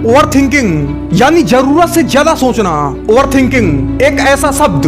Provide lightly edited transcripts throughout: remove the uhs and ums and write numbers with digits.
Over thinking यानी जरूरत से ज्यादा सोचना। ओवर थिंकिंग एक ऐसा शब्द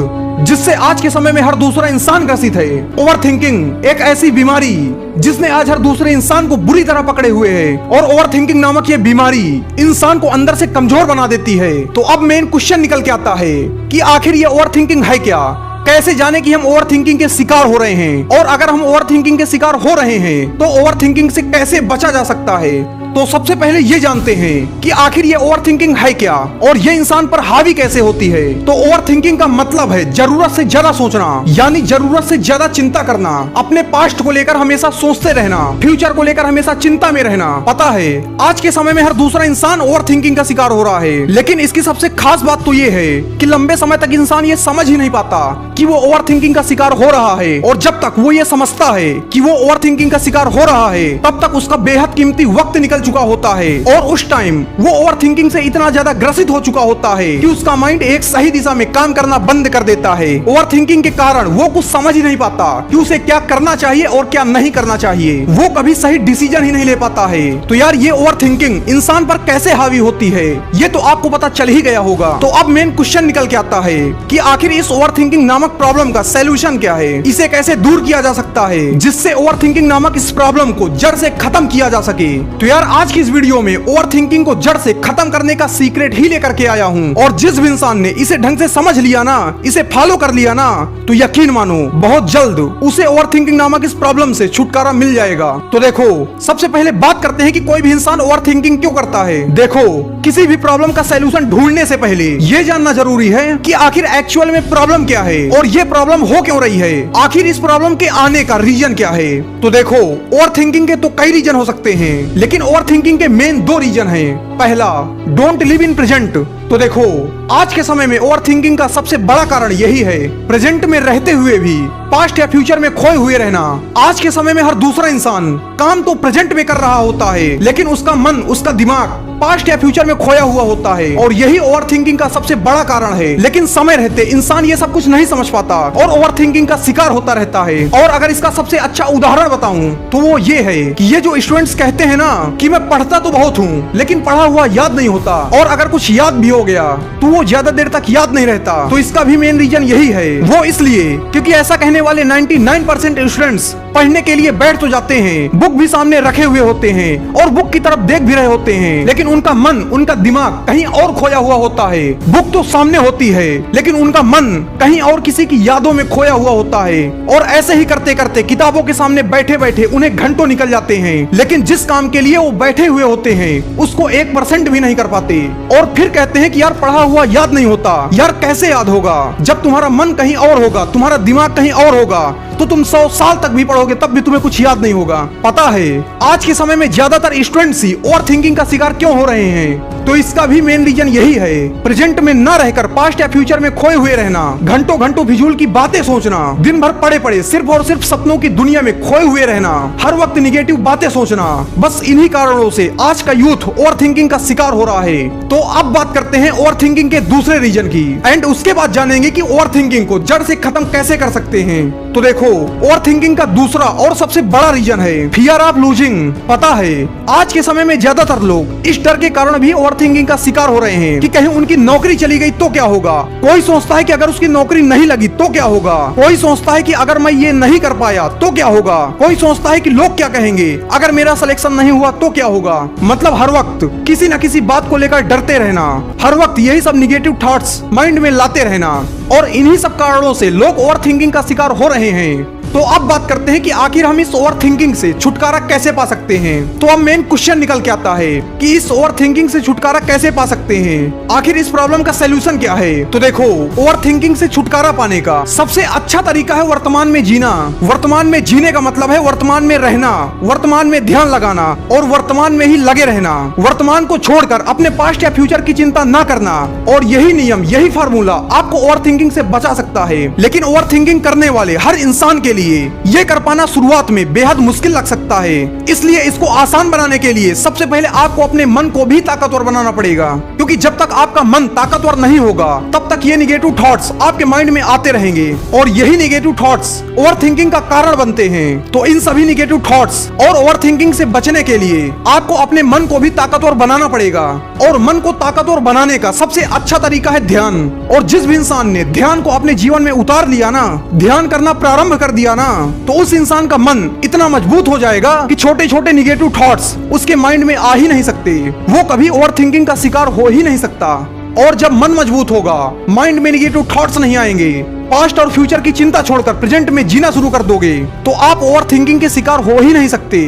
जिससे आज के समय में हर दूसरा इंसान ग्रसित है। ओवर थिंकिंग एक ऐसी बीमारी जिसने आज हर दूसरे इंसान को बुरी तरह पकड़े हुए है और ओवर थिंकिंग नामक ये बीमारी इंसान को अंदर से कमजोर बना देती है। तो अब मेन क्वेश्चन निकल के आता है कि आखिर ये ओवर थिंकिंग है क्या, कैसे जाने कि हम ओवर थिंकिंग के शिकार हो रहे हैं, और अगर हम ओवर थिंकिंग के शिकार हो रहे हैं तो ओवर थिंकिंग से कैसे बचा जा सकता है। तो सबसे पहले ये जानते हैं कि आखिर ये ओवर थिंकिंग है क्या और ये इंसान पर हावी कैसे होती है। तो ओवर थिंकिंग का मतलब है जरूरत से ज्यादा सोचना, यानी जरूरत से ज्यादा चिंता करना, अपने पास्ट को लेकर हमेशा सोचते रहना, फ्यूचर को लेकर हमेशा चिंता में रहना। पता है आज के समय में हर दूसरा इंसान ओवर थिंकिंग का शिकार हो रहा है, लेकिन इसकी सबसे खास बात तो ये है कि लंबे समय तक इंसान ये समझ ही नहीं पाता कि वो ओवर थिंकिंग का शिकार हो रहा है, और जब तक वो ये समझता है कि वो ओवर थिंकिंग का शिकार हो रहा है तब तक उसका बेहद कीमती वक्त निकल चुका होता है, और उस टाइम वो ओवर थिंकिंग से इतना ज्यादा ग्रसित हो चुका होता है कि उसका माइंड एक सही दिशा में काम करना बंद कर देता है। ओवर थिंकिंग के कारण वो कुछ समझ ही नहीं पाता कि उसे क्या करना चाहिए और क्या नहीं करना चाहिए, वो कभी सही डिसीजन ही नहीं ले पाता है। तो यार ये ओवर थिंकिंग इंसान पर कैसे हावी होती है ये तो आपको पता चल ही गया होगा। तो अब मेन क्वेश्चन निकल के आता है कि आखिर इस ओवर थिंकिंग नामक प्रॉब्लम का सॉल्यूशन क्या है, इसे कैसे दूर किया जा सकता है जिससे ओवर थिंकिंग नामक इस प्रॉब्लम को जड़ से खत्म किया जा सके। तो यार आज की इस वीडियो में ओवर थिंकिंग को जड़ से खत्म करने का सीक्रेट ही लेकर के आया हूँ, और जिस भी इंसान ने इसे ढंग से समझ लिया ना, इसे फॉलो कर लिया ना, तो यकीन मानो बहुत जल्द उसे ओवर थिंकिंग नामक इस प्रॉब्लम से छुटकारा मिल जाएगा। तो देखो सबसे पहले बात करते हैं कि कोई भी इंसान ओवर थिंकिंग क्यों करता है। देखो किसी भी प्रॉब्लम का सॉल्यूशन ढूंढने से पहले ये जानना जरूरी है कि आखिर एक्चुअल में प्रॉब्लम क्या है और ये प्रॉब्लम हो क्यों रही है, आखिर इस प्रॉब्लम के आने का रीजन क्या है। तो देखो ओवर थिंकिंग के तो कई रीजन हो सकते हैं, लेकिन ओवर थिंकिंग के मेन दो रीजन हैं। पहला, डोंट लिव इन प्रेजेंट। तो देखो आज के समय में ओवर थिंकिंग का सबसे बड़ा कारण यही है, प्रेजेंट में रहते हुए भी पास्ट या फ्यूचर में खोए हुए रहना। आज के समय में हर दूसरा इंसान काम तो प्रेजेंट में कर रहा होता है, लेकिन उसका मन, उसका दिमाग पास्ट या फ्यूचर में खोया हुआ होता है, और यही ओवर थिंकिंग का सबसे बड़ा कारण है। लेकिन समय रहते इंसान ये सब कुछ नहीं समझ पाता और ओवर थिंकिंग का शिकार होता रहता है। और अगर इसका सबसे अच्छा उदाहरण बताऊं तो वो ये है कि ये जो स्टूडेंट्स कहते हैं ना कि मैं पढ़ता तो बहुत हूँ लेकिन पढ़ा हुआ याद नहीं होता, और अगर कुछ याद भी हो गया तो वो ज्यादा देर तक याद नहीं रहता। तो इसका भी मेन रीजन यही है, वो इसलिए क्योंकि ऐसा कहने वाले 99% स्टूडेंट्स पढ़ने के लिए बैठ तो जाते हैं, बुक भी सामने रखे हुए होते हैं और बुक की तरफ देख भी रहे होते हैं, लेकिन उनका मन, उनका दिमाग कहीं और खोया हुआ होता है। बुक तो सामने होती है लेकिन उनका मन कहीं और किसी की यादों में खोया हुआ होता है, और ऐसे ही करते करते किताबों के सामने बैठे बैठे उन्हें घंटों निकल जाते हैं, लेकिन जिस काम के लिए वो बैठे हुए होते हैं उसको 1% भी नहीं कर पाते, और फिर कहते हैं कि यार पढ़ा हुआ याद नहीं होता। यार कैसे याद होगा जब तुम्हारा मन कहीं और होगा, तुम्हारा दिमाग कहीं और होगा, तो तुम 100 साल तक भी पढ़ोगे तब भी तुम्हें कुछ याद नहीं होगा। पता है आज के समय में ज्यादातर स्टूडेंट्स ही ओवर थिंकिंग का शिकार क्यों हो रहे हैं, तो इसका भी मेन रीजन यही है, प्रेजेंट में न रहकर पास्ट या फ्यूचर में खोए हुए रहना, घंटों घंटों फिजूल की बातें सोचना, दिन भर पड़े पड़े सिर्फ और सिर्फ सपनों की दुनिया में खोए हुए रहना, हर वक्त निगेटिव बातें सोचना। बस इन्हीं कारणों से आज का यूथ ओवर थिंकिंग का शिकार हो रहा है। तो अब बात करते हैं ओवर थिंकिंग के दूसरे रीजन की, एंड उसके बाद जानेंगे कि ओवर थिंकिंग को जड़ से खत्म कैसे कर सकते हैं। तो देखो ओवर थिंकिंग का दूसरा और सबसे बड़ा रीजन है फियर ऑफ लूजिंग। पता है आज के समय में ज्यादातर लोग इस डर के कारण भी ओवर थिंकिंग का शिकार हो रहे हैं कि कहीं उनकी नौकरी चली गई तो क्या होगा, कोई सोचता है कि अगर उसकी नौकरी नहीं लगी तो क्या होगा, कोई सोचता है कि अगर मैं ये नहीं कर पाया तो क्या होगा, कोई सोचता है कि लोग क्या कहेंगे, अगर मेरा सिलेक्शन नहीं हुआ तो क्या होगा। मतलब हर वक्त किसी न किसी बात को लेकर डरते रहना, हर वक्त यही सब निगेटिव थॉट्स माइंड में लाते रहना, और इन्हीं सब कारणों से लोग ओवर थिंकिंग का शिकार हो रहे हैं। तो अब बात करते हैं कि आखिर हम इस ओवर थिंकिंग से छुटकारा कैसे पा सकते हैं। तो अब मेन क्वेश्चन निकल के आता है कि इस ओवर थिंकिंग से छुटकारा कैसे पा सकते हैं, आखिर इस प्रॉब्लम का सलूशन क्या है। तो देखो ओवर थिंकिंग से छुटकारा पाने का सबसे अच्छा तरीका है वर्तमान में जीना। वर्तमान में जीने का मतलब है वर्तमान में रहना, वर्तमान में ध्यान लगाना और वर्तमान में ही लगे रहना, वर्तमान को छोड़कर अपने पास्ट या फ्यूचर की चिंता ना करना। और यही नियम, यही फार्मूला आपको ओवर थिंकिंग से बचा सकता है। लेकिन ओवर थिंकिंग करने वाले हर इंसान के लिए लिए ये कर पाना शुरुआत में बेहद मुश्किल लग सकता है। इसलिए इसको आसान बनाने के लिए सबसे पहले आपको अपने मन को भी ताकतवर बनाना पड़ेगा, क्योंकि जब तक आपका मन ताकतवर नहीं होगा तब तक ये निगेटिव थॉट्स आपके माइंड में आते रहेंगे और यही निगेटिव थॉट्स ओवरथिंकिंग का कारण बनते हैं। तो इन सभी निगेटिव थॉट्स और ओवरथिंकिंग से बचने के लिए आपको अपने मन को भी ताकतवर बनाना पड़ेगा, और मन को ताकतवर बनाने का सबसे अच्छा तरीका है ध्यान। और जिस भी इंसान ने ध्यान को अपने जीवन में उतार लिया ना, ध्यान करना प्रारंभ कर दिया ना, तो उस इंसान का मन इतना मजबूत हो जाएगा कि छोटे छोटे निगेटिव थॉट्स उसके माइंड में आ ही नहीं सकते, वो कभी ओवरथिंकिंग का शिकार हो ही नहीं सकता। और जब मन मजबूत होगा, माइंड में निगेटिव थॉट्स नहीं आएंगे, पास्ट और फ्यूचर की चिंता छोड़कर प्रेजेंट में जीना शुरू कर दोगे, तो आप ओवरथिंकिंग के शिकार हो ही नहीं सकते।